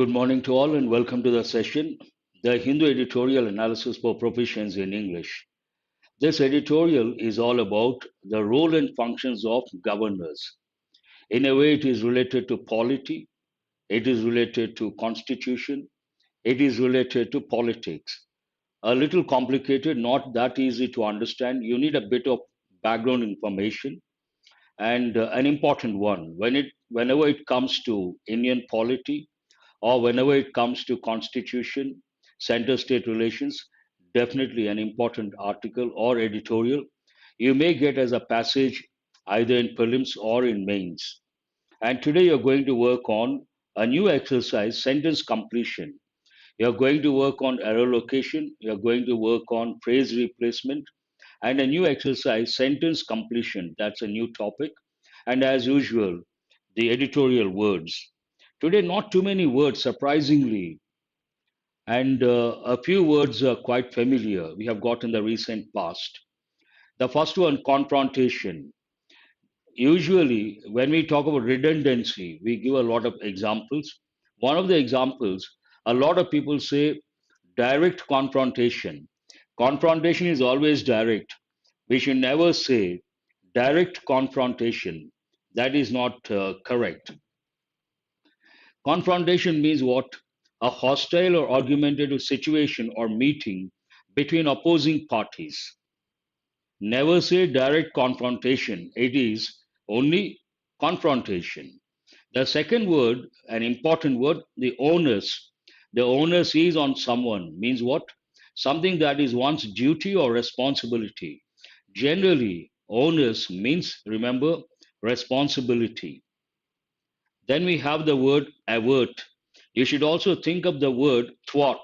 Good morning to all and welcome to the session, the Hindu Editorial Analysis for Proficiency in English. This editorial is all about the role and functions of governors. In a way, it is related to polity, it is related to constitution, it is related to politics. A little complicated, not that easy to understand. You need a bit of background information and an important one. Whenever it comes to Indian polity, or whenever it comes to constitution, center state relations, definitely an important article or editorial you may get as a passage either in prelims or in mains. And today you're going to work on a new exercise, sentence completion. You're going to work on error location, you're going to work on phrase replacement, and a new exercise, sentence completion. That's a new topic. And as usual, the editorial words. Today, not too many words, surprisingly, and a few words are quite familiar we have got in the recent past. The first one, confrontation. Usually, when we talk about redundancy, we give a lot of examples. One of the examples, a lot of people say direct confrontation. Confrontation is always direct. We should never say direct confrontation. That is not correct. Confrontation means what? A hostile or argumentative situation or meeting between opposing parties. Never say direct confrontation. It is only confrontation. The second word, an important word, the onus. The onus is on someone means what? Something that is one's duty or responsibility. Generally, onus means, remember, responsibility. Then we have the word avert. You should also think of the word thwart.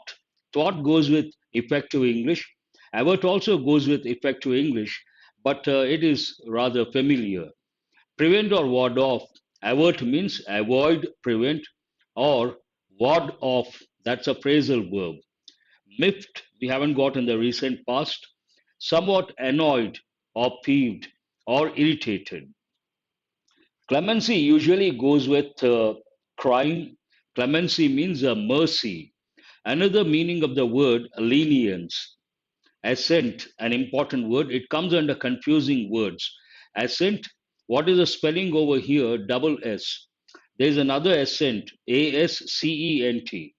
Thwart goes with effective English. Avert also goes with effective English, but it is rather familiar. Prevent or ward off. Avert means avoid, prevent, or ward off. That's a phrasal verb. Miffed, we haven't got in the recent past. Somewhat annoyed or peeved or irritated. Clemency usually goes with crime. Clemency means mercy. Another meaning of the word lenience. Assent, an important word. It comes under confusing words. Assent, what is the spelling over here? Double S. There is another assent, ASCENT.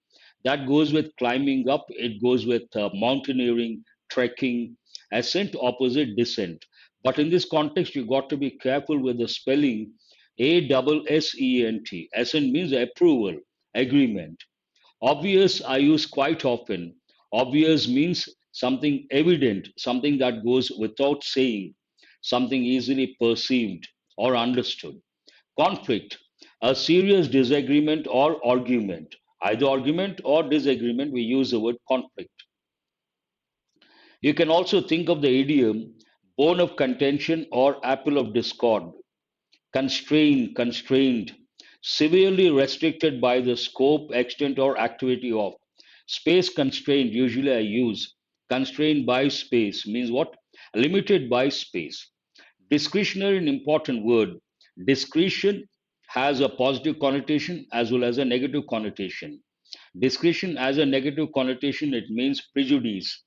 That goes with climbing up. It goes with mountaineering, trekking. Ascent opposite descent. But in this context, you got to be careful with the spelling ASSENT. Assent means approval, agreement. Obvious I use quite often. Obvious means something evident, something that goes without saying, something easily perceived or understood. Conflict, a serious disagreement or argument. Either argument or disagreement, we use the word conflict. You can also think of the idiom bone of contention or apple of discord. Constrained, constrained, severely restricted by the scope, extent, or activity of. Space constrained, usually I use. Constrained by space means what? Limited by space. Discretionary, an important word. Discretion has a positive connotation as well as a negative connotation. Discretion as a negative connotation, it means prejudice.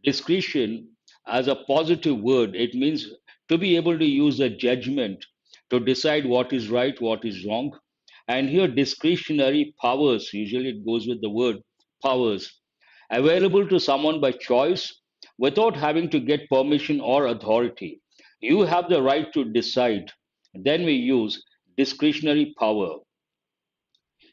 Discretion as a positive word, it means to be able to use a judgment to decide what is right, what is wrong. And here, discretionary powers, usually it goes with the word powers, available to someone by choice without having to get permission or authority. You have the right to decide. Then we use discretionary power.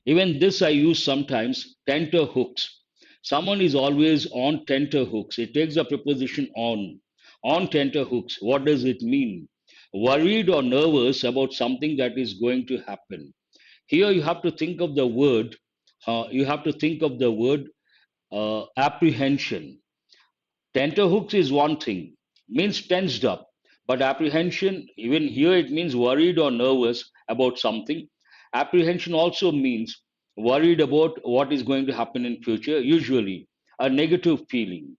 Even this I use sometimes, tenter hooks. Someone is always on tenter hooks. It takes a preposition on tenter hooks. What does it mean? Worried or nervous about something that is going to happen. Here you have to think of the word, apprehension. Tenterhooks is one thing, means tensed up, but apprehension, even here, it means worried or nervous about something. Apprehension also means worried about what is going to happen in future, usually a negative feeling.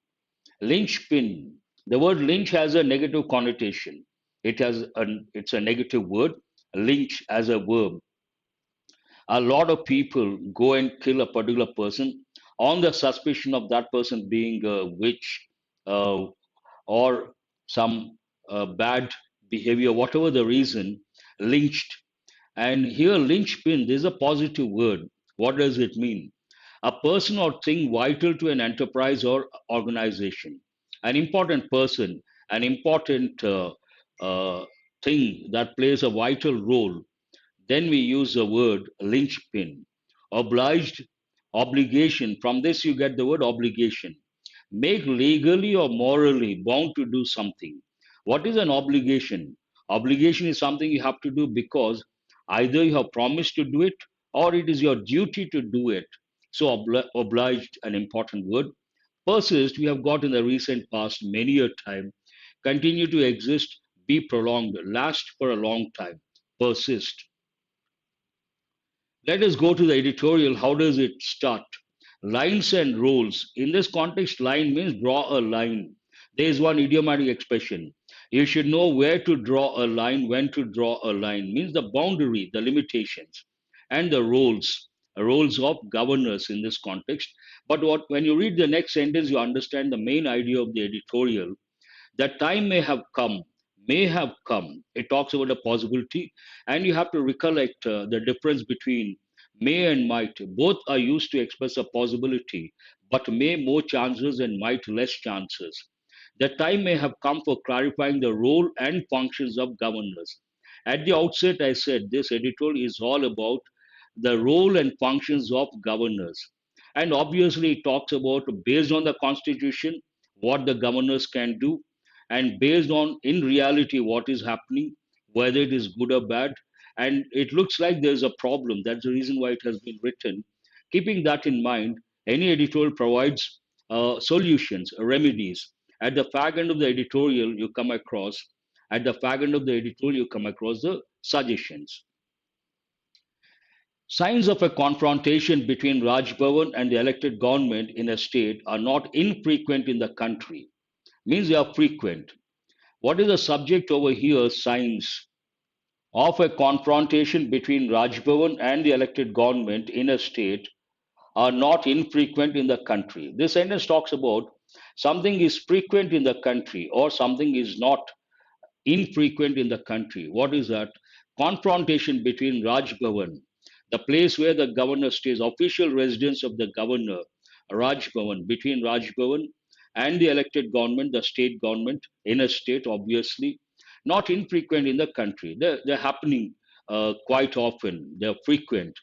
Linchpin, the word lynch has a negative connotation. It's a negative word, lynch as a verb. A lot of people go and kill a particular person on the suspicion of that person being a witch, uh, or some bad behavior, whatever the reason, lynched. And here, linchpin, this is a positive word. What does it mean? A person or thing vital to an enterprise or organization, an important person, an important uh, thing that plays a vital role. Then we use the word linchpin. Obliged, obligation. From this, you get the word obligation. Make legally or morally bound to do something. What is an obligation? Obligation is something you have to do because either you have promised to do it or it is your duty to do it. So, obliged, an important word. Persist, we have got in the recent past many a time, continue to exist, be prolonged, last for a long time. Persist. Let us go to the editorial. How does it start? Lines and rules. In this context, line means draw a line. There is one idiomatic expression. You should know where to draw a line, when to draw a line, means the boundary, the limitations, and the roles of governors in this context. But when you read the next sentence, you understand the main idea of the editorial. That time may have come. It talks about a possibility, and you have to recollect the difference between may and might. Both are used to express a possibility, but may more chances and might less chances. The time may have come for clarifying the role and functions of governors. At the outset, I said this editorial is all about the role and functions of governors. And obviously, it talks about, based on the constitution, what the governors can do, and based on in reality what is happening, whether it is good or bad. And it looks like there's a problem. That's the reason why it has been written. Keeping that in mind, any editorial provides solutions, remedies. At the fag end of the editorial, you come across, at the fag end of the editorial, you come across the suggestions. Signs of a confrontation between Raj Bhavan and the elected government in a state are not infrequent in the country. Means they are frequent. What is the subject over here? Signs of a confrontation between Raj Bhavan and the elected government in a state are not infrequent in the country. This sentence talks about something is frequent in the country or something is not infrequent in the country. What is that? Confrontation between Raj Bhavan, the place where the governor stays, official residence of the governor, Raj Bhavan, between Raj Bhavan and the elected government, the state government, in a state, obviously, not infrequent in the country. They're happening quite often, they're frequent.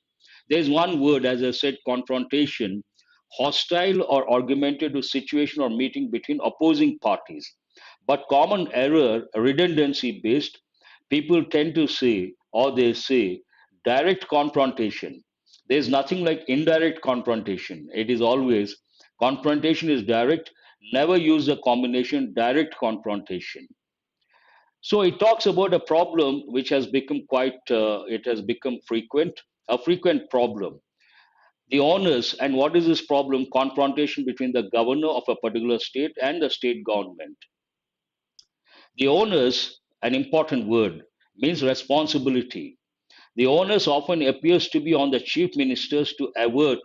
There's one word, as I said, confrontation, hostile or argumentative situation or meeting between opposing parties. But common error, redundancy based, people tend to say, or they say, direct confrontation. There's nothing like indirect confrontation. It is always confrontation is direct. Never use the combination direct confrontation. So it talks about a problem which has become it has become frequent, a frequent problem. The onus, and what is this problem? Confrontation between the governor of a particular state and the state government. The onus, an important word, means responsibility. The onus often appears to be on the chief ministers to avert.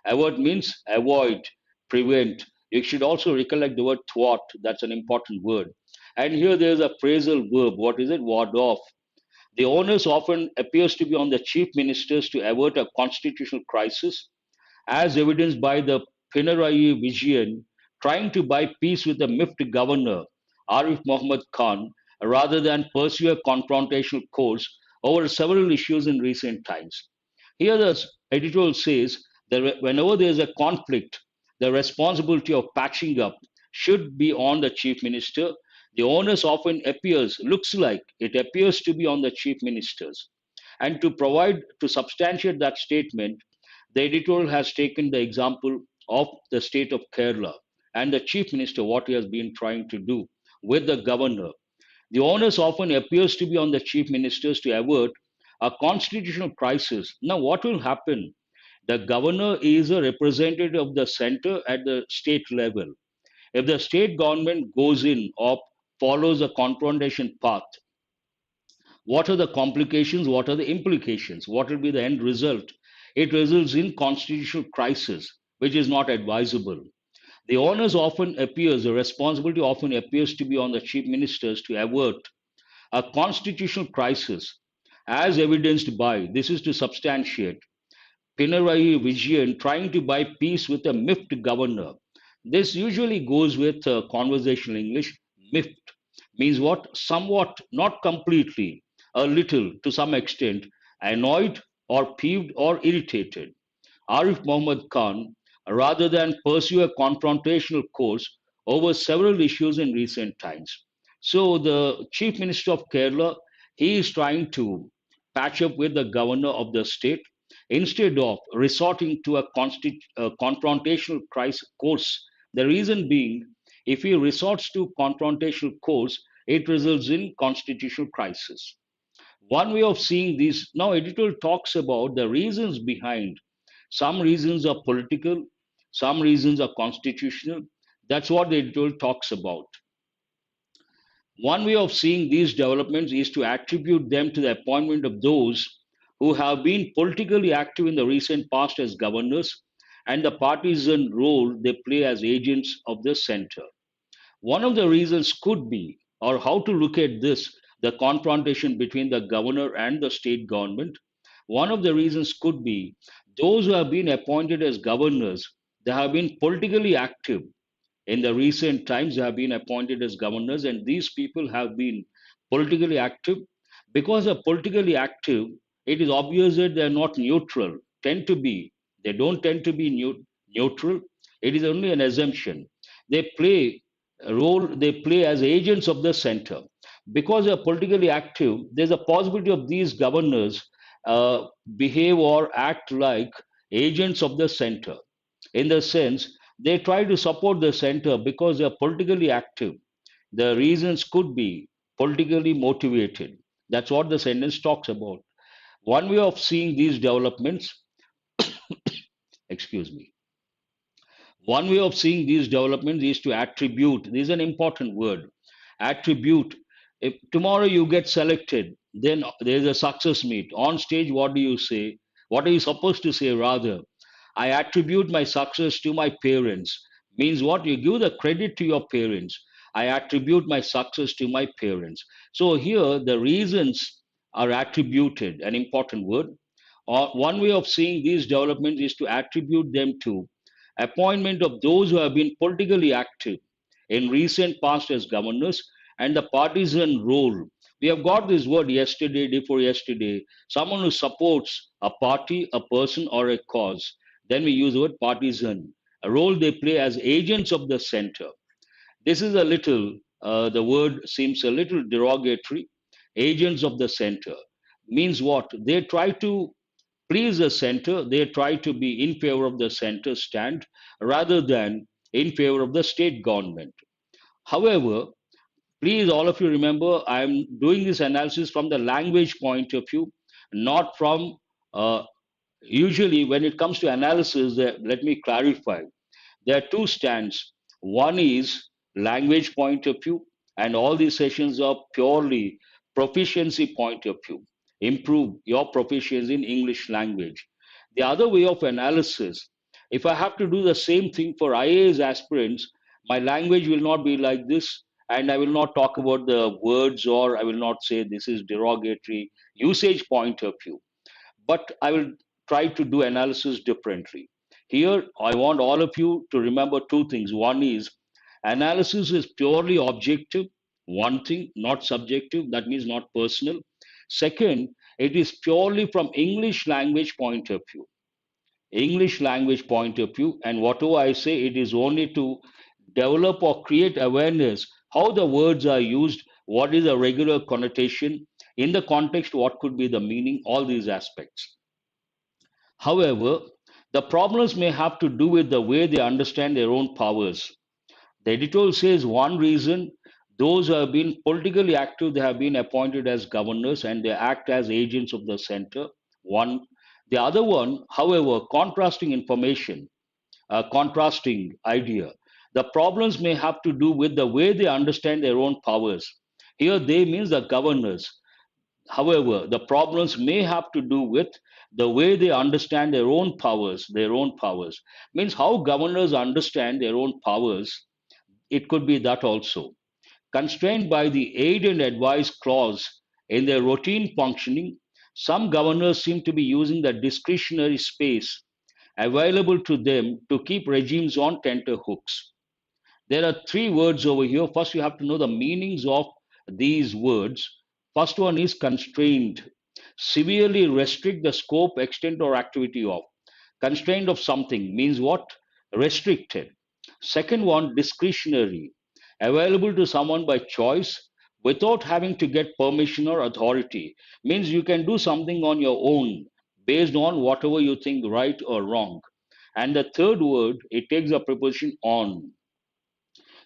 Avert means avoid, prevent. You should also recollect the word thwart. That's an important word. And here there is a phrasal verb. What is it? Ward off. The onus often appears to be on the chief ministers to avert a constitutional crisis, as evidenced by the Pinarayi Vijayan trying to buy peace with the MIFT governor, Arif Mohammed Khan, rather than pursue a confrontational course over several issues in recent times. Here, the editorial says that whenever there is a conflict, the responsibility of patching up should be on the chief minister. The onus often looks like it appears to be on the chief ministers. And to substantiate that statement, the editorial has taken the example of the state of Kerala and the chief minister, what he has been trying to do with the governor. The onus often appears to be on the chief ministers to avert a constitutional crisis. Now, what will happen? The governor is a representative of the center at the state level. If the state government goes in or follows a confrontation path, what are the complications? What are the implications? What will be the end result? it results in constitutional crisis, which is not advisable. The onus often appears, the responsibility often appears to be on the chief ministers to avert a constitutional crisis, as evidenced by this is to substantiate Pinarayi Vijayan trying to buy peace with a miffed governor. This usually goes with conversational English. Miffed means what? Somewhat, not completely, a little, to some extent, annoyed or peeved or irritated. Arif Muhammad Khan, rather than pursue a confrontational course over several issues in recent times. So the Chief Minister of Kerala, he is trying to patch up with the governor of the state instead of resorting to a confrontational course. The reason being, if he resorts to confrontational course, it results in constitutional crisis. One way of seeing this, now editorial talks about the reasons behind. Some reasons are political, some reasons are constitutional. That's what the editorial talks about. One way of seeing these developments is to attribute them to the appointment of those who have been politically active in the recent past as governors and the partisan role they play as agents of the center. One of the reasons could be, or how to look at this, the confrontation between the governor and the state government. One of the reasons could be those who have been appointed as governors, they have been politically active. In the recent times, they have been appointed as governors, and these people have been politically active. Because they're politically active, it is obvious that they're not neutral, tend to be. They don't tend to be neutral. It is only an assumption. They play a role, they play as agents of the center. Because they're politically active, there's a possibility of these governors behave or act like agents of the center in the sense they try to support the center because they are politically active. The reasons could be politically motivated. That's what the sentence talks about. One way of seeing these developments, excuse me, one way of seeing these developments is to attribute. This is an important word. Attribute. If tomorrow you get selected, then there's a success meet. On stage, what do you say? What are you supposed to say rather? I attribute my success to my parents. Means what? You give the credit to your parents. I attribute my success to my parents. So here the reasons are attributed, an important word. Or one way of seeing these developments is to attribute them to appointment of those who have been politically active in recent past as governors and the partisan role. We have got this word yesterday, day before yesterday, someone who supports a party, a person, or a cause. Then we use the word partisan, a role they play as agents of the center. This is a little, the word seems a little derogatory. Agents of the center means what? They try to please the center, they try to be in favor of the center stand rather than in favor of the state government. However, please all of you remember I'm doing this analysis from the language point of view, not from usually when it comes to analysis, let me clarify. There are two stands. One is language point of view, and all these sessions are purely proficiency point of view. Improve your proficiency in English language. The other way of analysis, if I have to do the same thing for IAS aspirants, my language will not be like this, and I will not talk about the words or I will not say this is derogatory usage point of view, but I will try to do analysis differently. Here, I want all of you to remember two things. One is analysis is purely objective, one thing, not subjective, that means not personal. Second, it is purely from English language point of view. English language point of view, and whatever I say, it is only to develop or create awareness how the words are used, what is a regular connotation, in the context, what could be the meaning, all these aspects. However, the problems may have to do with the way they understand their own powers. The editorial says one reason those who have been politically active, they have been appointed as governors and they act as agents of the center. One. The other one, however, contrasting information, contrasting idea. The problems may have to do with the way they understand their own powers. Here they means the governors. However, the problems may have to do with the way they understand their own powers. Their own powers means how governors understand their own powers. It could be that also. Constrained by the aid and advice clause in their routine functioning, some governors seem to be using the discretionary space available to them to keep regimes on tenterhooks. There are three words over here. First, you have to know the meanings of these words. First one is constrained. Severely restrict the scope, extent, or activity of. Constrained of something means what? Restricted. Second one, discretionary. Available to someone by choice without having to get permission or authority. Means you can do something on your own based on whatever you think right or wrong. And the third word, it takes a preposition on.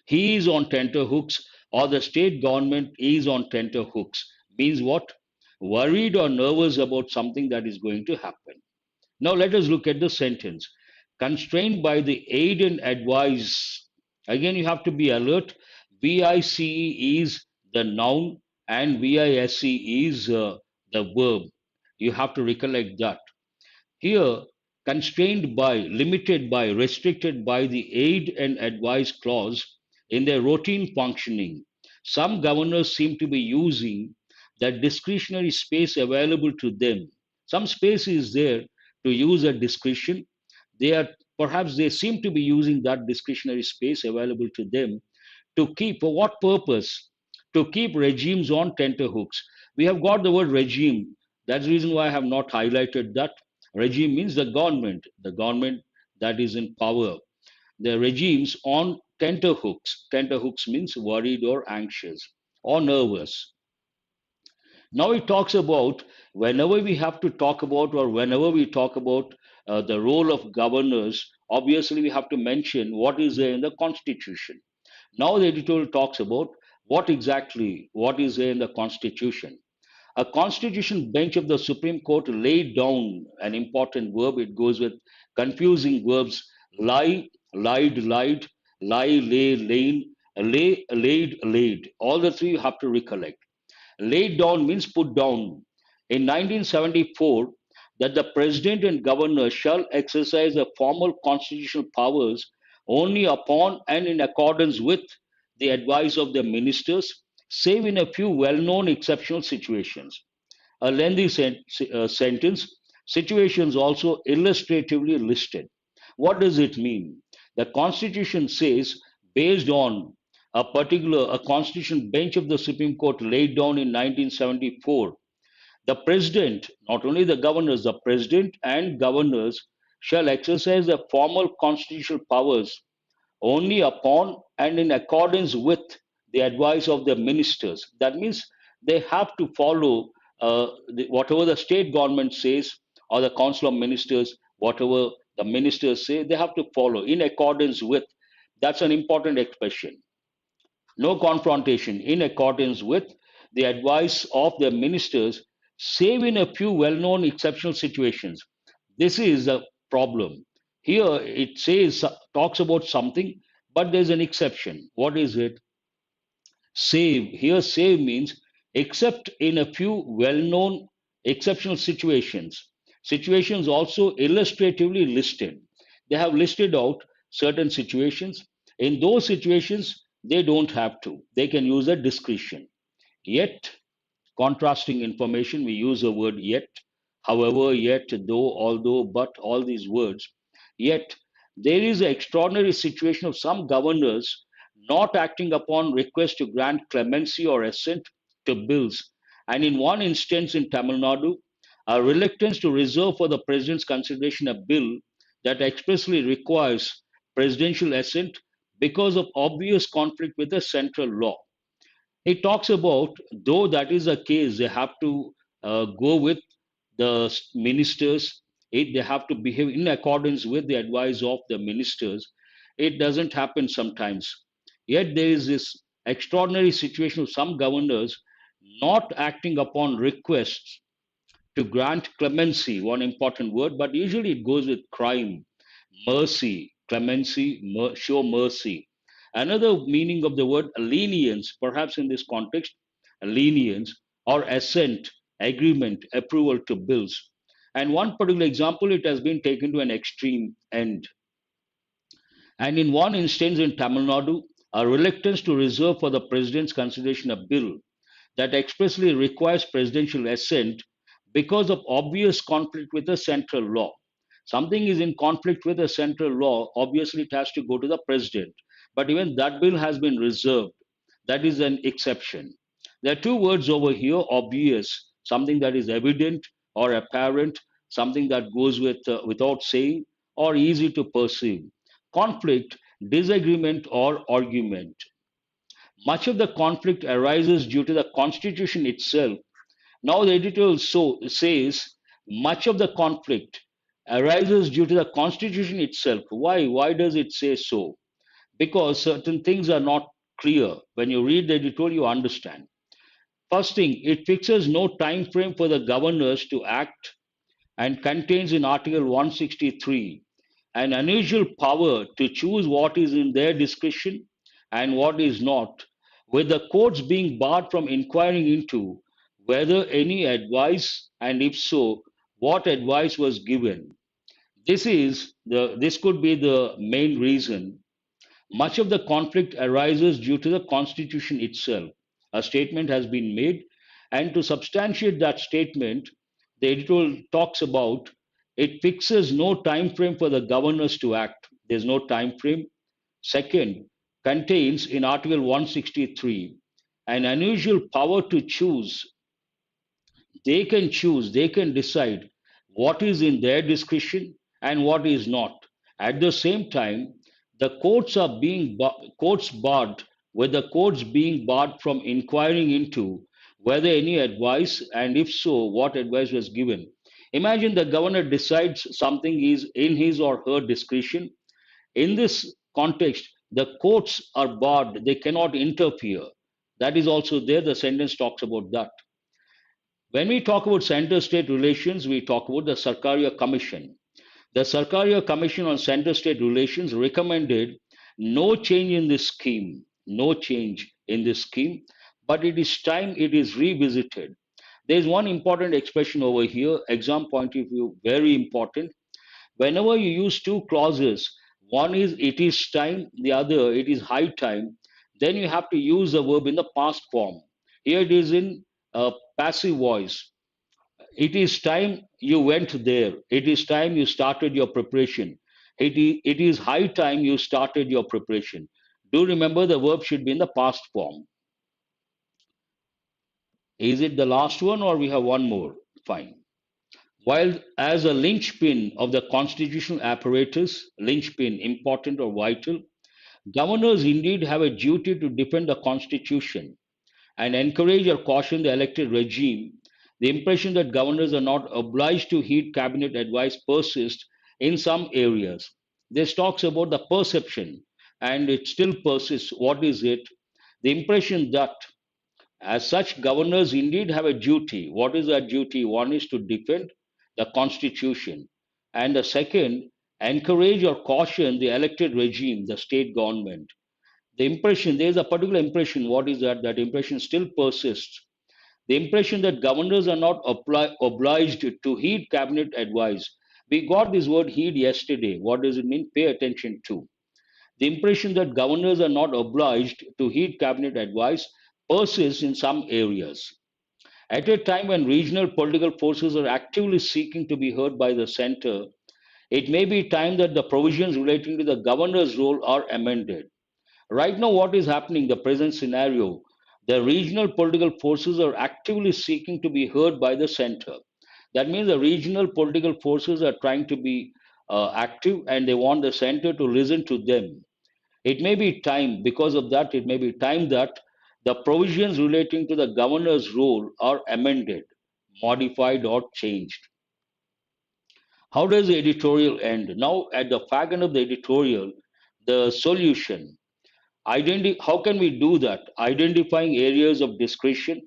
He is on tenterhooks, or the state government is on tenterhooks. Means what? Worried or nervous about something that is going to happen. Now let us look at the sentence. Constrained by the aid and advice. Again, you have to be alert. VICE is the noun and VISC is the verb. You have to recollect that. Here, constrained by, limited by, restricted by the aid and advice clause in their routine functioning, some governors seem to be using that discretionary space available to them. Some space is there to use at discretion. They are perhaps they seem to be using that discretionary space available to them to keep, for what purpose? To keep regimes on tenterhooks. We have got the word regime. That's the reason why I have not highlighted that. Regime means the government that is in power. The regimes on tenterhooks. Tenterhooks means worried or anxious or nervous. Now it talks about whenever we have to talk about or whenever we talk about the role of governors, obviously we have to mention what is there in the Constitution. Now the editorial talks about what is there in the Constitution. A Constitution bench of the Supreme Court laid down an important verb. It goes with confusing verbs lie, lied, lied, lie, lay, lain, lay, laid, laid. All the three you have to recollect. Laid down means put down. In 1974, that the president and governor shall exercise the formal constitutional powers only upon and in accordance with the advice of their ministers, save in a few well known exceptional situations. A lengthy sentence, situations also illustratively listed. What does it mean? The Constitution says, based on a Constitution bench of the Supreme Court laid down in 1974, the president, not only the governors, the president and governors shall exercise their formal constitutional powers only upon and in accordance with the advice of the ministers. That means they have to follow whatever the state government says or the council of ministers, whatever the ministers say, they have to follow in accordance with. That's an important expression. No confrontation in accordance with the advice of the ministers, save in a few well known exceptional situations. This is a problem. Here it says, talks about something, but there's an exception. What is it? Save. Here, save means except in a few well known exceptional situations. Situations also illustratively listed. They have listed out certain situations. In those situations, they don't have to. They can use a discretion. Yet, contrasting information, we use the word yet, however, yet, though, although, but, all these words. Yet, there is an extraordinary situation of some governors not acting upon request to grant clemency or assent to bills, and in one instance in Tamil Nadu, a reluctance to reserve for the president's consideration a bill that expressly requires presidential assent because of obvious conflict with the central law. It talks about, though that is the case, they have to go with the ministers. They have to behave in accordance with the advice of the ministers. It doesn't happen sometimes. Yet there is this extraordinary situation of some governors not acting upon requests to grant clemency, one important word, but usually it goes with crime, mercy, clemency, show mercy. Another meaning of the word lenience, perhaps in this context, lenience or assent. agreement, approval to bills. And one particular example, it has been taken to an extreme end. And in one instance in Tamil Nadu, a reluctance to reserve for the president's consideration a bill that expressly requires presidential assent because of obvious conflict with the central law. Something is in conflict with the central law, obviously it has to go to the president. But even that bill has been reserved. That is an exception. There are two words over here: obvious, something that is evident or apparent, something that goes without saying, or easy to perceive. Conflict, disagreement, or argument. Much of the conflict arises due to the constitution itself. Now, the editorial says much of the conflict arises due to the constitution itself. Why? Why does it say so? Because certain things are not clear. When you read the editorial, you understand. First thing, it fixes no time frame for the governors to act and contains in Article 163 an unusual power to choose what is in their discretion and what is not, with the courts being barred from inquiring into whether any advice, and if so, what advice was given. This could be the main reason. Much of the conflict arises due to the Constitution itself. A statement has been made, and to substantiate that statement, the editorial talks about it fixes no time frame for the governors to act. There's no time frame. Second, contains in Article 163 an unusual power to choose. They can choose, they can decide what is in their discretion and what is not. At the same time, the courts barred, with the courts being barred from inquiring into whether any advice, and if so, what advice was given. Imagine the governor decides something is in his or her discretion. In this context, the courts are barred, they cannot interfere. That is also there, the sentence talks about that. When we talk about center state relations, we talk about the Sarkaria Commission. The Sarkaria Commission on Center State Relations recommended no change in this scheme, no change in this scheme, but it is time it is revisited. There is one important expression over here, exam point of view, very important. Whenever you use two clauses, one is it is time, the other it is high time, then you have to use the verb in the past form. Here it is in passive voice. It is time you went there. It is time you started your preparation. It is high time you started your preparation. Do remember the verb should be in the past form. Is it the last one or we have one more? Fine. While as a linchpin of the constitutional apparatus, linchpin, important or vital, governors indeed have a duty to defend the constitution and encourage or caution the elected regime. The impression that governors are not obliged to heed cabinet advice persists in some areas. This talks about the perception, and it still persists. What is it? The impression that, as such, governors indeed have a duty. What is that duty? One is to defend the constitution, and the second, encourage or caution the elected regime, the state government. The impression, there is a particular impression. What is that? That impression still persists. The impression that governors are not obliged to heed cabinet advice. We got this word heed yesterday. What does it mean? Pay attention to. The impression that governors are not obliged to heed cabinet advice persists in some areas. At a time when regional political forces are actively seeking to be heard by the center, it may be time that the provisions relating to the governor's role are amended. Right now, what is happening, the present scenario, the regional political forces are actively seeking to be heard by the center. That means the regional political forces are trying to be active and they want the center to listen to them. It may be time, because of that, it may be time that the provisions relating to the governor's role are amended, modified, or changed. How does the editorial end? Now, at the fag end of the editorial, the solution. How can we do that? Identifying areas of discretion,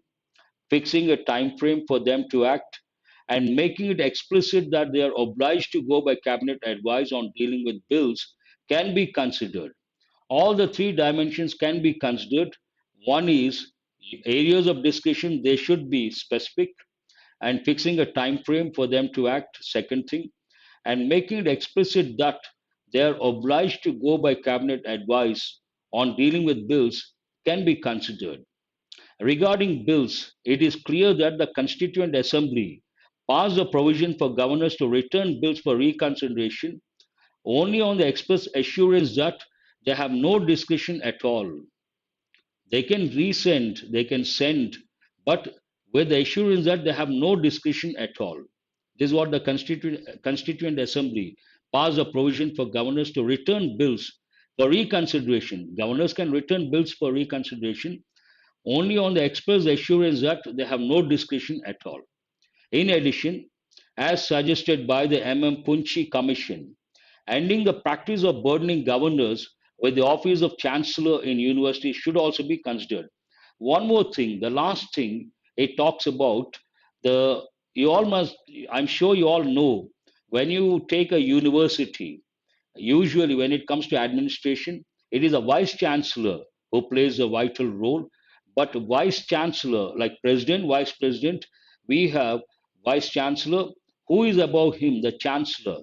fixing a time frame for them to act, and making it explicit that they are obliged to go by cabinet advice on dealing with bills can be considered. All the three dimensions can be considered. One is areas of discussion, they should be specific. and fixing a time frame for them to act, second thing, and making it explicit that they are obliged to go by cabinet advice on dealing with bills can be considered. Regarding bills, it is clear that the Constituent Assembly passed a provision for governors to return bills for reconsideration only on the express assurance that they have no discretion at all. They can resend, they can send, but with the assurance that they have no discretion at all. This is what the Constituent Assembly passed a provision for governors to return bills for reconsideration. Governors can return bills for reconsideration only on the express assurance that they have no discretion at all. In addition, as suggested by the Punchi Commission, ending the practice of burdening governors with the office of chancellor in universities should also be considered. One more thing, the last thing it talks about, the you all must, I'm sure you all know, when you take a university, usually, when it comes to administration, it is a vice chancellor who plays a vital role. But vice chancellor, like president, vice president, we have vice chancellor. Who is above him? The chancellor.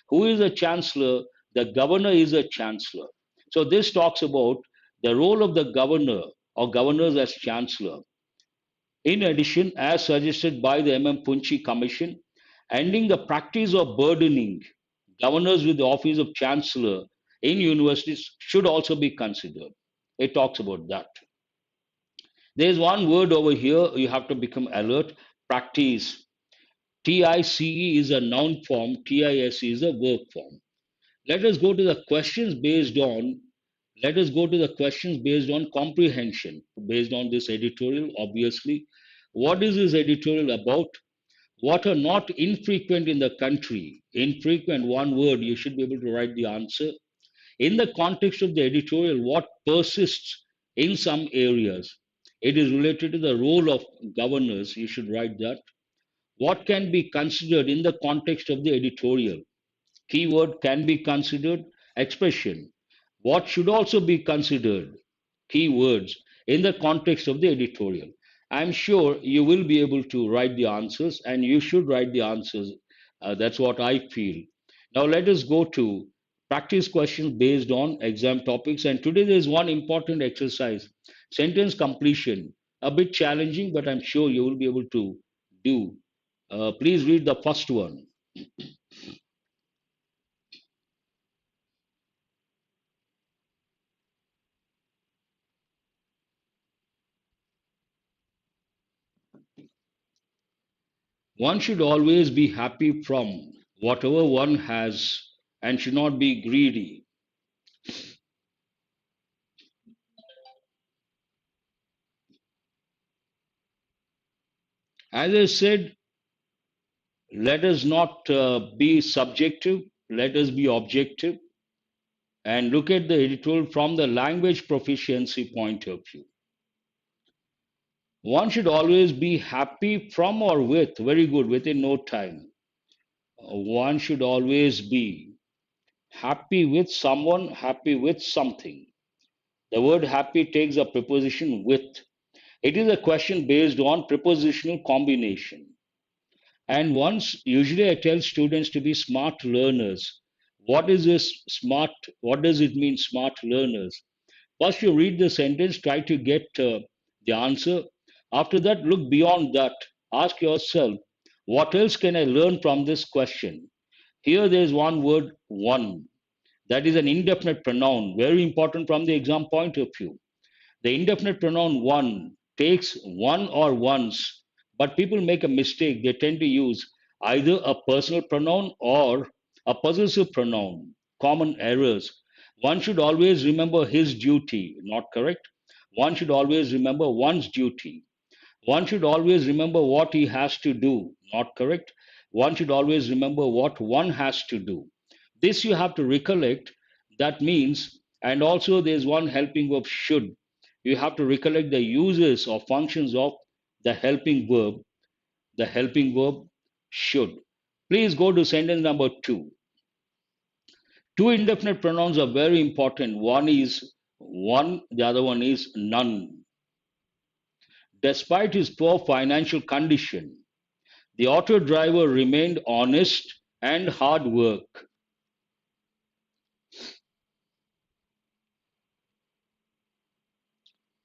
Who is a chancellor? The governor is a chancellor. So this talks about the role of the governor or governors as chancellor. In addition, as suggested by the Punchi Commission, ending the practice of burdening governors with the office of chancellor in universities should also be considered. It talks about that. There is one word over here you have to become alert: practice. TICE is a noun form, TISE is a verb form. Let us go to the questions based on comprehension based on this editorial. Obviously, what is this editorial about? What are not infrequent in the country? Infrequent, one word, you should be able to write the answer. In the context of the editorial, what persists in some areas? It is related to the role of governors, you should write that. What can be considered in the context of the editorial? Keyword can be considered, expression. What should also be considered? Keywords in the context of the editorial. I'm sure you will be able to write the answers and you should write the answers. That's what I feel. Now let us go to practice questions based on exam topics. And today there is one important exercise, sentence completion. A bit challenging, but I'm sure you will be able to do. Please read the first one. One should always be happy from whatever one has and should not be greedy. As I said, let us not be subjective, let us be objective and look at the editorial from the language proficiency point of view. One should always be happy from or with, very good, within no time. One should always be happy with someone, happy with something. The word happy takes a preposition with. It is a question based on prepositional combination. And once, usually I tell students to be smart learners. What is this smart? What does it mean, smart learners? First, you read the sentence, try to get the answer. After that, look beyond that. Ask yourself, what else can I learn from this question? Here, there is one word, one. That is an indefinite pronoun, very important from the exam point of view. The indefinite pronoun one takes one or ones, but people make a mistake. They tend to use either a personal pronoun or a possessive pronoun. Common errors. One should always remember his duty, not correct. One should always remember one's duty. One should always remember what he has to do, not correct. One should always remember what one has to do. This you have to recollect. That means, and also there's one helping verb should. You have to recollect the uses or functions of the helping verb should. Please go to sentence number two. Two indefinite pronouns are very important. One is one, the other one is none. Despite his poor financial condition, The auto driver remained honest and hard work.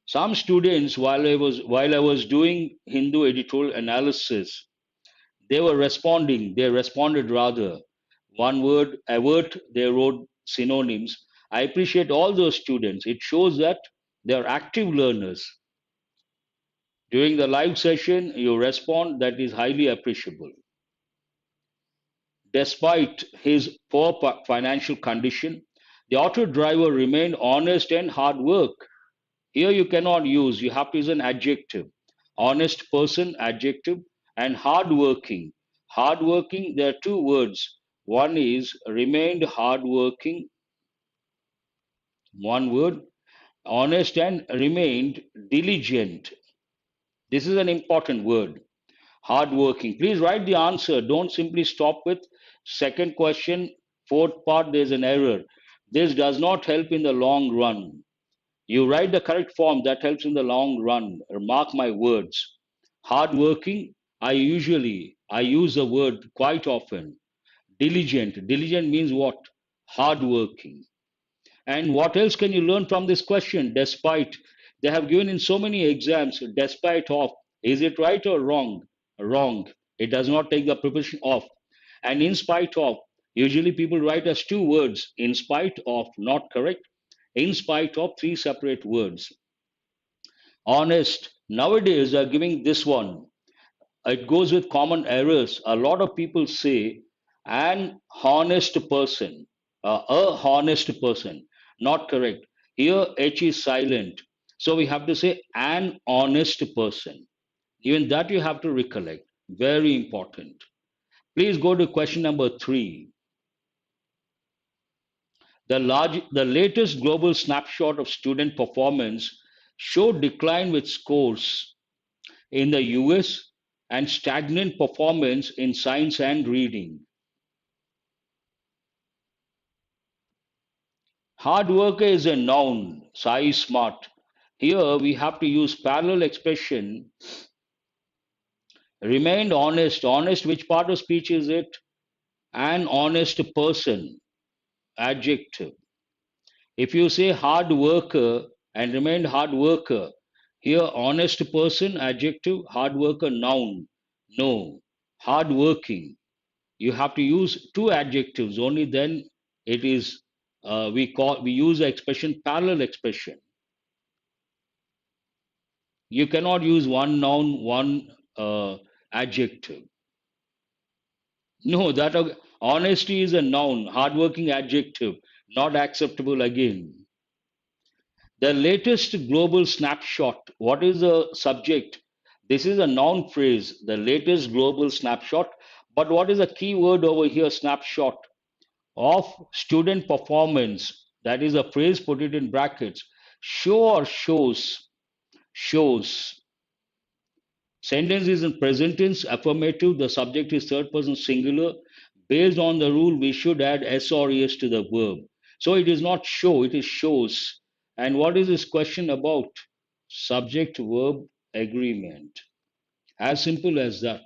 Some students, while I was doing Hindu editorial analysis, they responded rather. One word, avert, they wrote synonyms. I appreciate all those students. It shows that they are active learners. During the live session, you respond, that is highly appreciable. Despite his poor financial condition, the auto driver remained honest and hard work. Here you cannot use, you have to use an adjective. Honest person, adjective, and hardworking. Hardworking, there are two words. One is remained hardworking, one word. Honest and remained diligent. This is an important word. Hardworking. Please write the answer. Don't simply stop with second question, fourth part, there's an error. This does not help in the long run. You write the correct form, that helps in the long run. Mark my words. Hardworking, I use the word quite often. Diligent. Diligent means what? Hardworking. And what else can you learn from this question? Despite, they have given in so many exams, despite of, is it right or wrong? Wrong. It does not take the preposition of. And in spite of, usually people write as two words, in spite of, not correct. In spite of, three separate words. Honest. Nowadays, they are giving this one. It goes with common errors. A lot of people say an honest person, a honest person. Not correct. Here, H is silent. So we have to say an honest person. Even that you have to recollect. Very important. Please go to question number 3. The latest global snapshot of student performance showed decline with scores in the US and stagnant performance in science and reading. Hard worker is a noun, Sai is smart. Here we have to use parallel expression. Remained honest. Honest, which part of speech is it? An honest person, adjective. If you say hard worker and remained hard worker, here honest person, adjective, hard worker, noun. No, hard working. You have to use two adjectives, only then it is we use the expression parallel expression. You cannot use one noun, one adjective. No, honesty is a noun, hardworking adjective, not acceptable again. The latest global snapshot. What is the subject? This is a noun phrase, the latest global snapshot. But what is the key word over here? Snapshot of student performance. That is a phrase, put it in brackets. Show or shows. Shows. Sentence is in present tense, affirmative. The subject is third person singular. Based on the rule, we should add s or es to the verb. So it is not show, it is shows. And what is this question about? Subject verb agreement. As simple as that.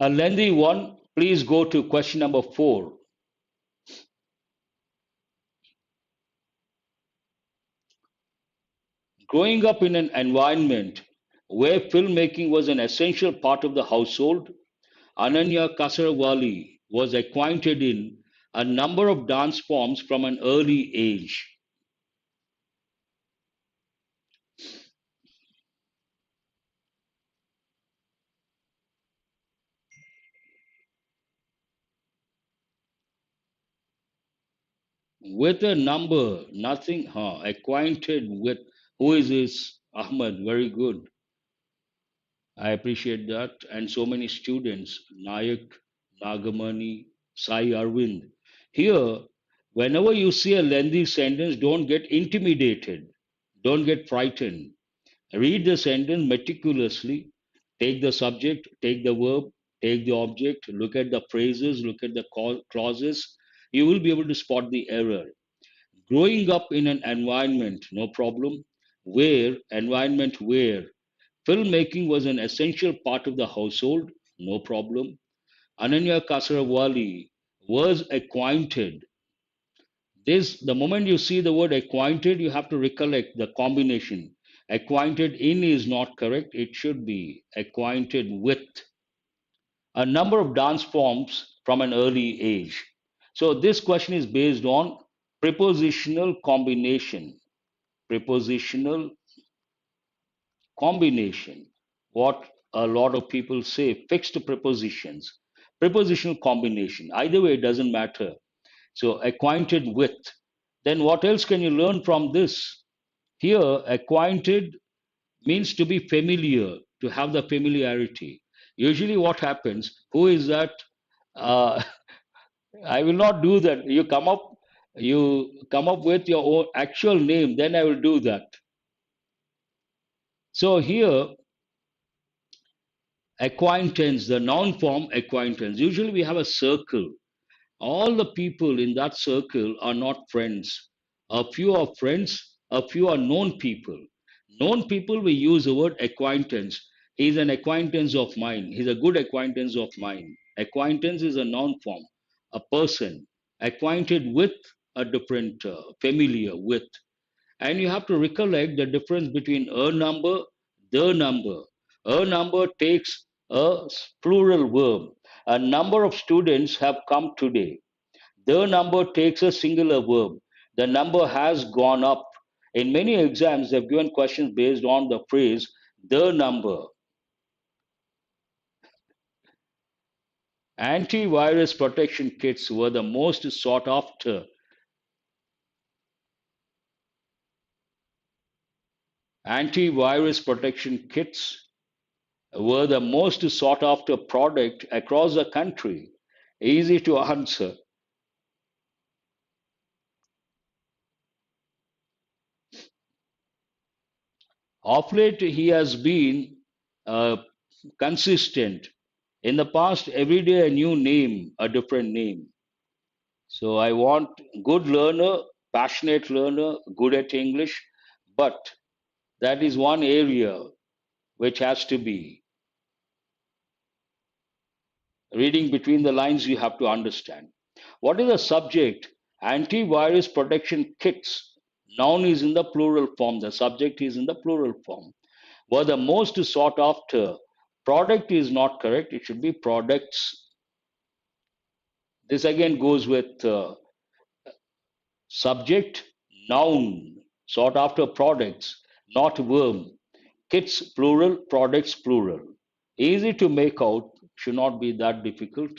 A lengthy one. Please go to question number 4. Growing up in an environment where filmmaking was an essential part of the household, Ananya Kasarwali was acquainted in a number of dance forms from an early age. With a number, nothing, acquainted with, who is this? Ahmed, very good. I appreciate that. And so many students, Nayak, Nagamani, Sai Arvind. Here, whenever you see a lengthy sentence, don't get intimidated, don't get frightened. Read the sentence meticulously. Take the subject, take the verb, take the object, look at the phrases, look at the clauses. You will be able to spot the error. Growing up in an environment, no problem, where filmmaking was an essential part of the household, No problem. Ananya Kasarwali was acquainted. This, the moment you see the word acquainted, you have to recollect the combination. Acquainted in is not correct. It should be acquainted with a number of dance forms from an early age. So this question is based on prepositional combination. Prepositional combination. What a lot of people say, fixed prepositions. Prepositional combination. Either way, it doesn't matter. So acquainted with. Then what else can you learn from this? Here, acquainted means to be familiar, to have the familiarity. Usually, what happens? Who is that? Uh, I will not do that. You come up with your own actual name, then I will do that. So here, acquaintance, the noun form acquaintance. Usually, we have a circle. All the people in that circle are not friends. A few are friends, a few are known people. Known people, we use the word acquaintance. He's an acquaintance of mine. He's a good acquaintance of mine. Acquaintance is a noun form, a person. Acquainted with a different, familiar with. And you have to recollect the difference between a number, the number. A number takes a plural verb. A number of students have come today. The number takes a singular verb. The number has gone up. In many exams, they've given questions based on the phrase the number. Antivirus protection kits were the most sought after. Antivirus protection kits were the most sought after product across the country. Easy to answer. Of late, he has been uh, consistent. In the past, every day a new name, a different name. So I want good learner, passionate learner, good at English, but that is one area which has to be reading between the lines. You have to understand. What is the subject? Antivirus protection kits. Noun is in the plural form. The subject is in the plural form. Were the most sought after. Product is not correct. It should be products. This again goes with subject, noun, sought after products, not verb. Kits plural, products plural. Easy to make out, should not be that difficult.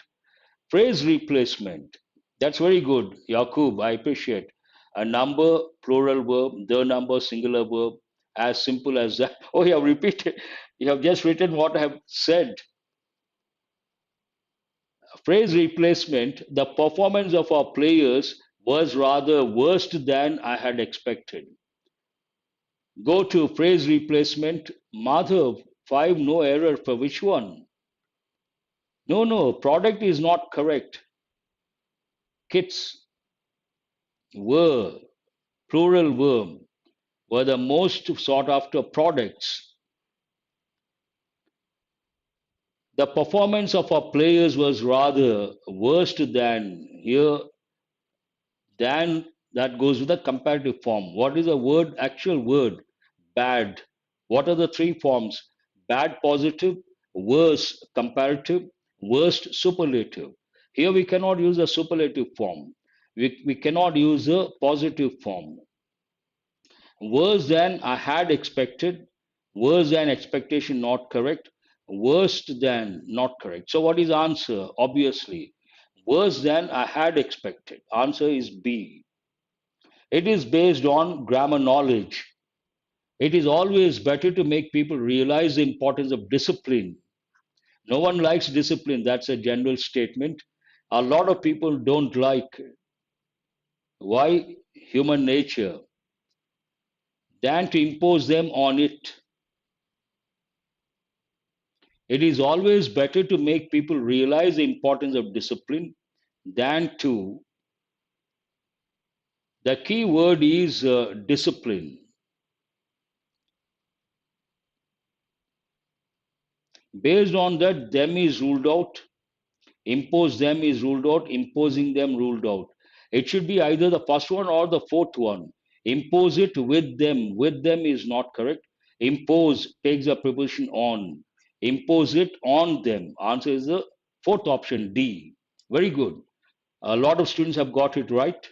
Phrase replacement. That's very good, Yakub. I appreciate. A number, plural verb, the number, singular verb, as simple as that. Oh, you have repeated. You have just written what I have said. Phrase replacement. The performance of our players was rather worse than I had expected. Go to phrase replacement. Madhav, 5, no error for which one? No, no, product is not correct. Kits were, plural verb, were the most sought after products. The performance of our players was rather worse than here, than that goes with the comparative form. What is the word, actual word? Bad. What are the three forms? Bad positive, worse comparative, worst superlative. Here we cannot use a superlative form. We cannot use a positive form. Worse than I had expected, worse than expectation not correct, worst than not correct. So what is answer? Obviously, worse than I had expected. Answer is B. It is based on grammar knowledge. It is always better to make people realize the importance of discipline. No one likes discipline. That's a general statement. A lot of people don't like. Why? Human nature. Than to impose them on it. It is always better to make people realize the importance of discipline than to. The key word is discipline. Based on that, them is ruled out. Impose them is ruled out. Imposing them ruled out. It should be either the first one or the fourth one. Impose it with them. With them is not correct. Impose takes a preposition on. Impose it on them. Answer is the fourth option, D. Very good. A lot of students have got it right.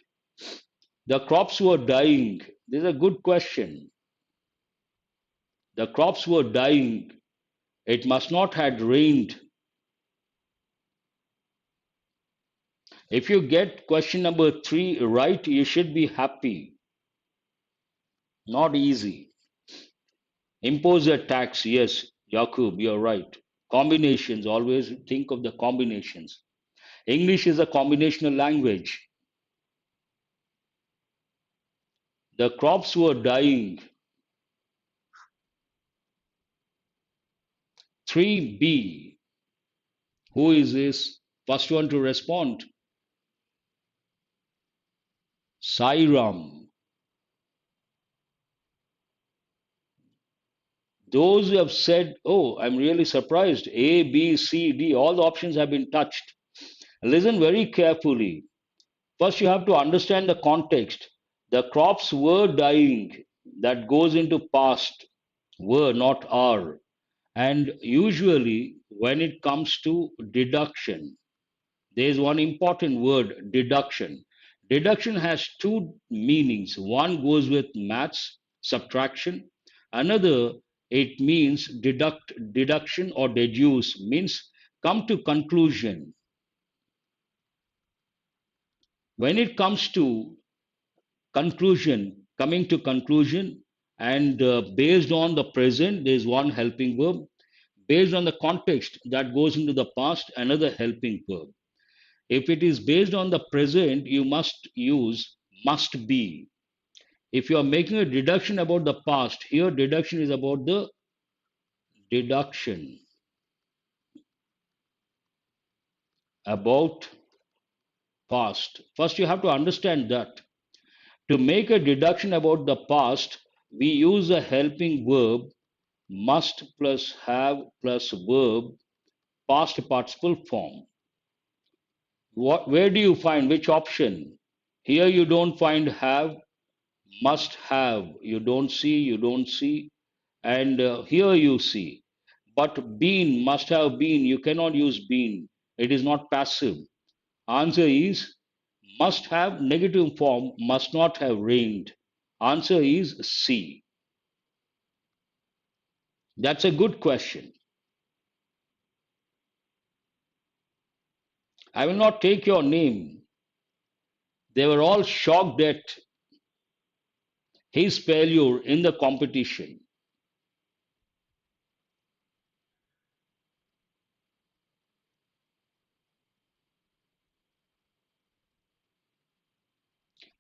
The crops were dying. This is a good question. The crops were dying. It must not had rained. If you get question number 3 right, you should be happy. Not easy. Impose a tax. Yes, Yakub, you're right. Combinations. Always think of the combinations. English is a combinational language. The crops were dying. 3B. Who is this? First one to respond. Sairam. Those who have said, oh, I'm really surprised. A, B, C, D, all the options have been touched. Listen very carefully. First, you have to understand the context. The crops were dying. That goes into past. Were, not are. And usually, when it comes to deduction, there is one important word, deduction. Deduction has two meanings. One goes with maths, subtraction. Another, it means deduction or deduce, means come to conclusion. When it comes to conclusion, coming to conclusion, and based on the present, there is one helping verb. Based on the context, that goes into the past, another helping verb. If it is based on the present, you must use must be. If you are making a deduction about the past, here deduction is about the deduction about past. First, you have to understand that. To make a deduction about the past, we use a helping verb must plus have plus verb past participle form. Where do you find which option? Here you don't find have, must have. You don't see, and here you see. But been, must have been, you cannot use been. It is not passive. Answer is must have negative form, must not have rained. Answer is C. That's a good question. I will not take your name. They were all shocked at his failure in the competition.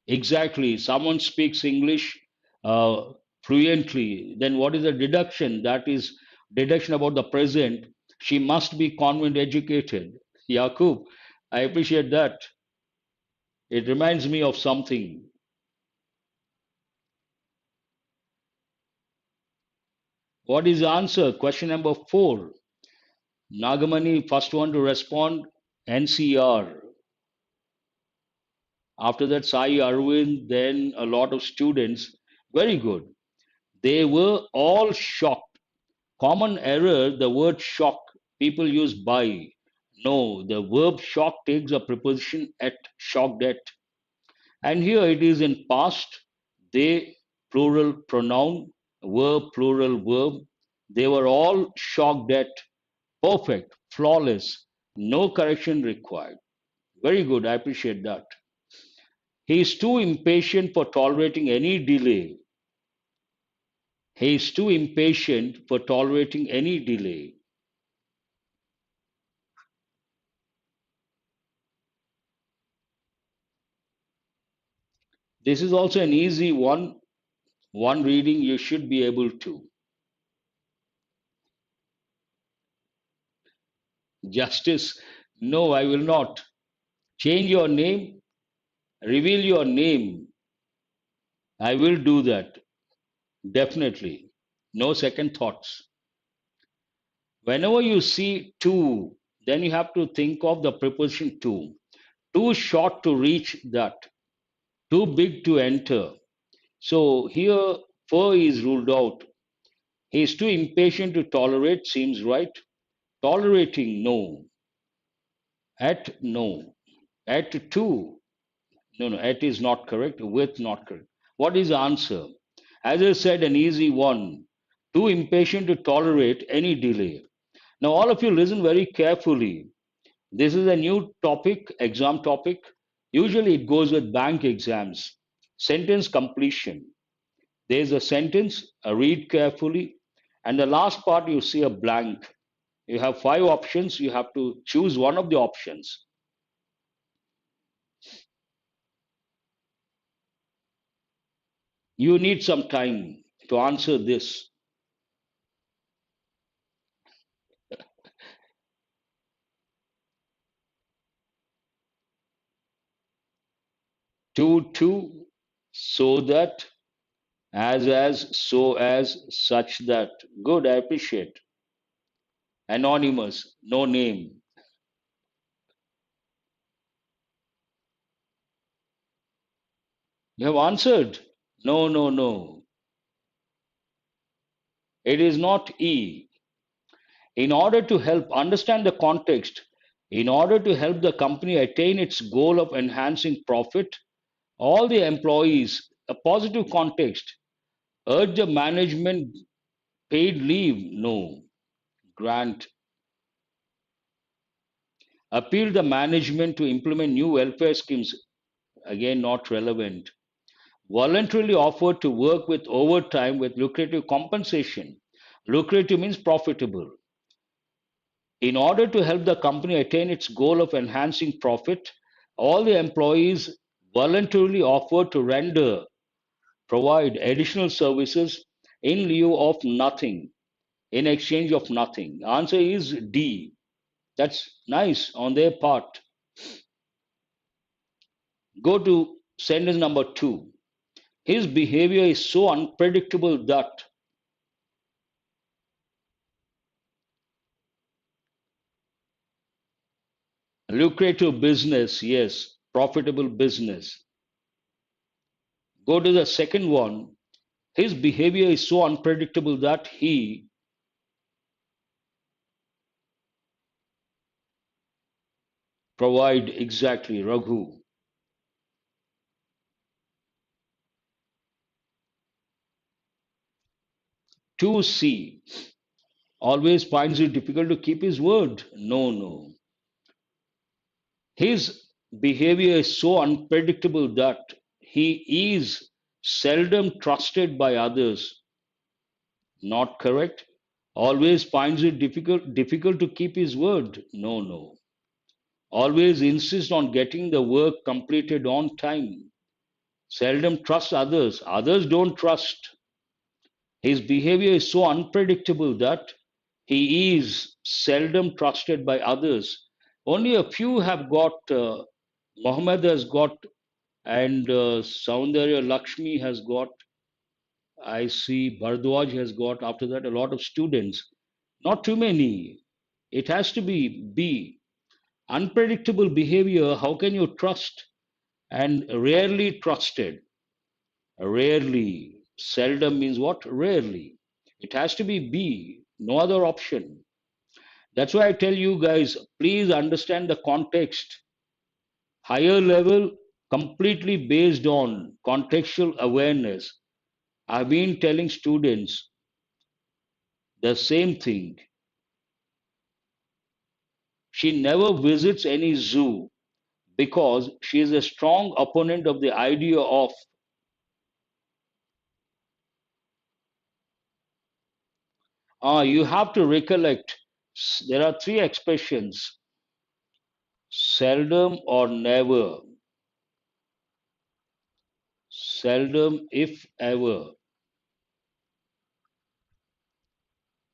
Exactly. Someone speaks English uh, fluently. Then what is the deduction? That is deduction about the present. She must be convent educated. Yakub, I appreciate that. It reminds me of something. What is the answer? Question number 4. Nagamani, first one to respond, NCR. After that, Sai Arvind, then a lot of students. Very good. They were all shocked. Common error, the word shock. People use by. No, the verb shock takes a preposition at, shocked at. And here it is in past. They, plural pronoun, were, plural verb. They were all shocked at. Perfect, flawless, no correction required. Very good, I appreciate that. He is too impatient for tolerating any delay. He is too impatient for tolerating any delay. This is also an easy one. One reading you should be able to. Justice, no, I will not. Change your name, reveal your name. I will do that. Definitely. No second thoughts. Whenever you see to, then you have to think of the preposition to. Too short to reach that, too big to enter. So here, fur is ruled out. He is too impatient to tolerate, seems right. Tolerating, no. At, no. At, two. No, no, at is not correct. With, not correct. What is the answer? As I said, an easy one. Too impatient to tolerate any delay. Now, all of you listen very carefully. This is a new topic, exam topic. Usually it goes with bank exams. Sentence completion. There's a sentence, read carefully, and the last part you see a blank. You have five options. You have to choose one of the options. You need some time to answer this. 2, so that, as, so as, such that. Good, I appreciate. Anonymous, no name. You have answered. No, no, no. It is not E. In order to help understand the context, in order to help the company attain its goal of enhancing profit, all the employees, a positive context, urge the management paid leave, no. Grant, appeal the management to implement new welfare schemes, again not relevant. Voluntarily offered to work with overtime with lucrative compensation. Lucrative means profitable. In order to help the company attain its goal of enhancing profit, all the employees voluntarily offer to provide additional services in lieu of nothing, in exchange of nothing. The answer is D. That's nice on their part. Go to sentence number 2. His behavior is so unpredictable that lucrative business, yes, profitable business. Go to the second one. His behavior is so unpredictable that he provide exactly Raghu. 2C always finds it difficult to keep his word. No, no. His behavior is so unpredictable that he is seldom trusted by others. Not correct. Always finds it difficult to keep his word. No, no. Always insists on getting the work completed on time. Seldom trusts others. Others don't trust. His behavior is so unpredictable that he is seldom trusted by others. Only a few have got, Mohammed has got, and Saundarya Lakshmi has got, I see Bhardwaj has got, after that, a lot of students. Not too many. It has to be B. Unpredictable behavior, how can you trust? And rarely trusted. Rarely. Seldom means what? Rarely. It has to be B. No other option. That's why I tell you guys, please understand the context. Higher level, completely based on contextual awareness. I've been telling students the same thing. She never visits any zoo because she is a strong opponent of the idea of you have to recollect there are three expressions: seldom or never, seldom if ever,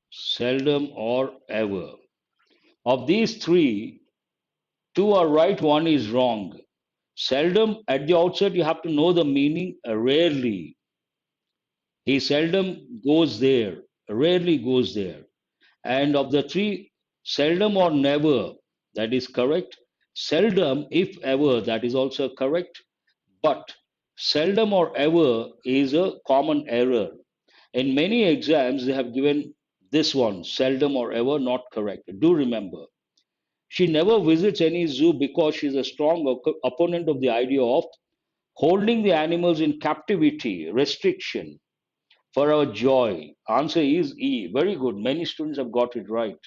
seldom or ever. Of these three, two are right, one is wrong. Seldom, at the outset, you have to know the meaning. Rarely. He seldom goes there, rarely goes there. And of the three, seldom or never, that is correct. Seldom, if ever, that is also correct. But seldom or ever is a common error. In many exams, they have given this one, seldom or ever, not correct. Do remember. She never visits any zoo because she is a strong opponent of the idea of holding the animals in captivity, restriction for our joy. Answer is E. Very good. Many students have got it right.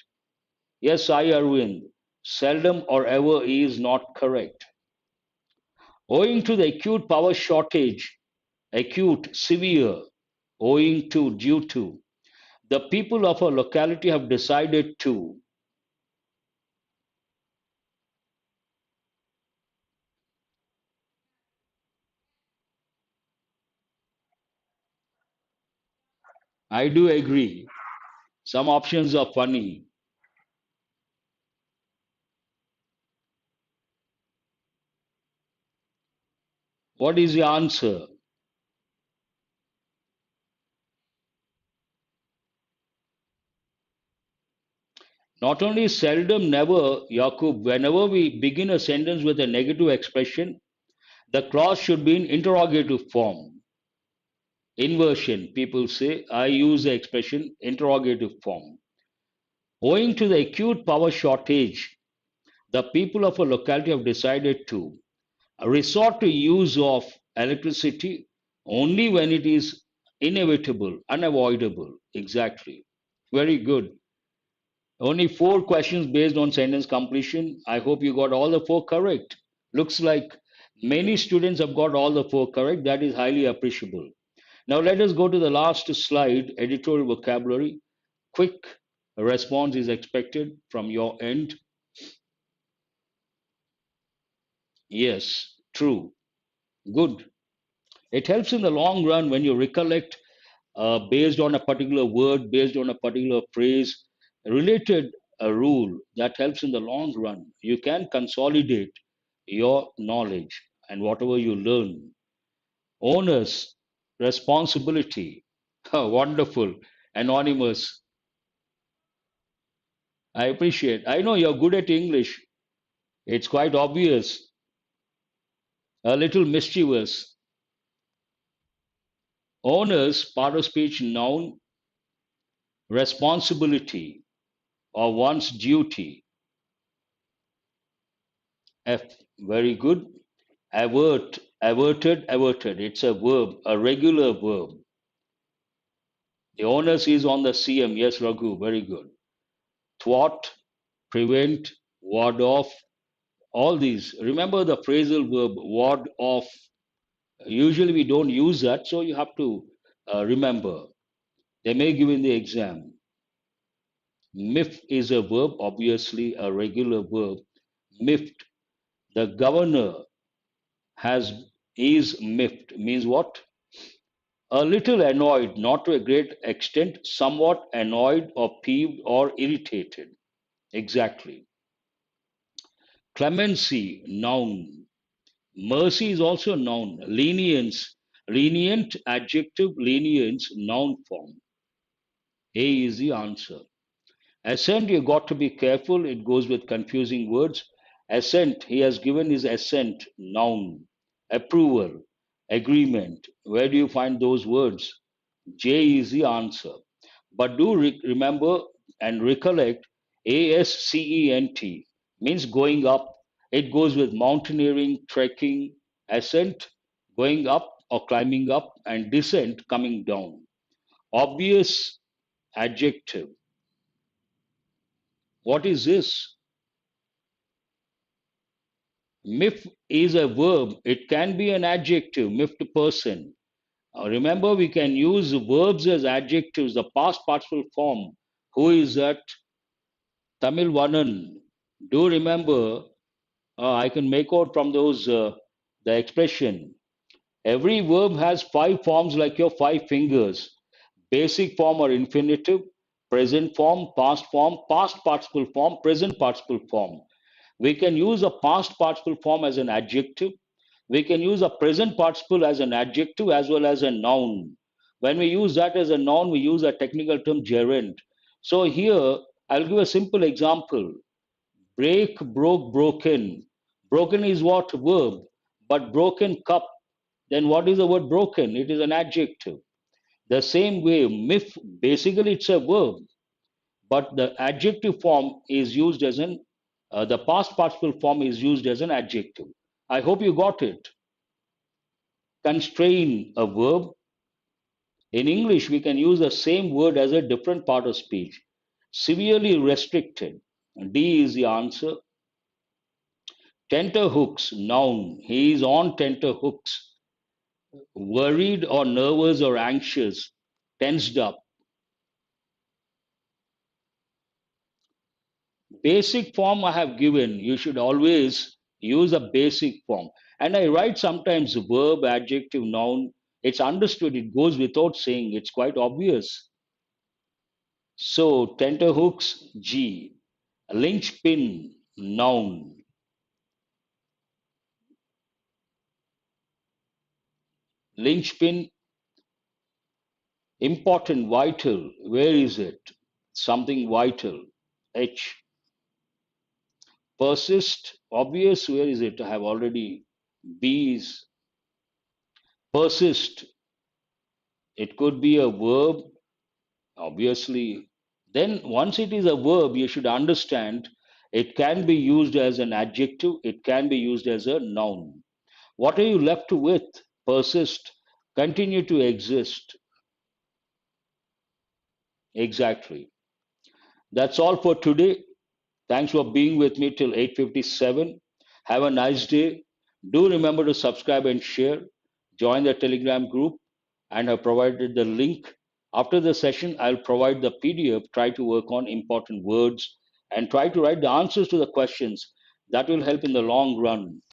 Yes, I, Arvind. Seldom or ever is not correct. Owing to the acute power shortage, acute, severe, owing to, due to, the people of a locality have decided to. I do agree. Some options are funny. What is the answer? Not only seldom, never, Yakub, whenever we begin a sentence with a negative expression, the clause should be in interrogative form. Inversion, people say, I use the expression interrogative form. Owing to the acute power shortage, the people of a locality have decided to resort to use of electricity only when it is inevitable, unavoidable. Exactly. Very good. Only four questions based on sentence completion. I hope you got all the four correct. Looks like many students have got all the four correct. That is highly appreciable. Now let us go to the last slide, editorial vocabulary. Quick response is expected from your end. Yes, true, good. It helps in the long run when you recollect based on a particular word, based on a particular phrase, related a rule that helps in the long run. You can consolidate your knowledge and whatever you learn. Onus, responsibility. Wonderful. Anonymous. I appreciate. I know you're good at English. It's quite obvious. A little mischievous. Onus, part of speech noun, responsibility or one's duty. F. Very good. Avert, averted, averted. It's a verb, a regular verb. The onus is on the CM. Yes, Raghu. Very good. Thwart, prevent, ward off. All these. Remember the phrasal verb ward off. Usually we don't use that, so you have to remember. They may give in the exam. Miff is a verb, obviously a regular verb. Miffed. The governor has is miffed means what? A little annoyed, not to a great extent, somewhat annoyed or peeved or irritated. Exactly. Clemency, noun. Mercy is also noun. Lenience, lenient, adjective, lenience, noun form. A is the answer. Assent, you got to be careful. It goes with confusing words. Assent, he has given his assent, noun. Approval, agreement. Where do you find those words? J is the answer. But do remember and recollect ASCENT means going up. It goes with mountaineering, trekking, ascent, going up or climbing up, and descent, coming down. Obvious adjective. What is this? Miff is a verb. It can be an adjective, miffed person. Remember, we can use verbs as adjectives, the past participle form. Who is that? Tamil Vanan. Do remember, I can make out from those the expression. Every verb has five forms like your five fingers. Basic form or infinitive, present form, past participle form, present participle form. We can use a past participle form as an adjective. We can use a present participle as an adjective as well as a noun. When we use that as a noun, we use a technical term gerund. So here I'll give a simple example. Break, broke, broken. Broken is what? Verb. But broken cup, then what is the word broken? It is an adjective. The same way, myth, basically it's a verb, but the adjective form is used as the past participle form is used as an adjective. I hope you got it. Constrain, a verb. In English, we can use the same word as a different part of speech. Severely restricted. D is the answer. Tenterhooks, noun. He is on tenterhooks. Worried or nervous or anxious. Tensed up. Basic form I have given. You should always use a basic form. And I write sometimes verb, adjective, noun. It's understood. It goes without saying. It's quite obvious. So tenterhooks, G. Linchpin, noun. Linchpin, important, vital. Where is it? Something vital. H. Persist, obvious. Where is it? I have already. B is persist. It could be a verb, obviously. Then once it is a verb, you should understand it can be used as an adjective, it can be used as a noun. What are you left with? Persist, continue to exist. Exactly. That's all for today. Thanks for being with me till 8:57. Have a nice day. Do remember to subscribe and share. Join the Telegram group and have provided the link. After the session, I'll provide the PDF. Try to work on important words and try to write the answers to the questions. That will help in the long run.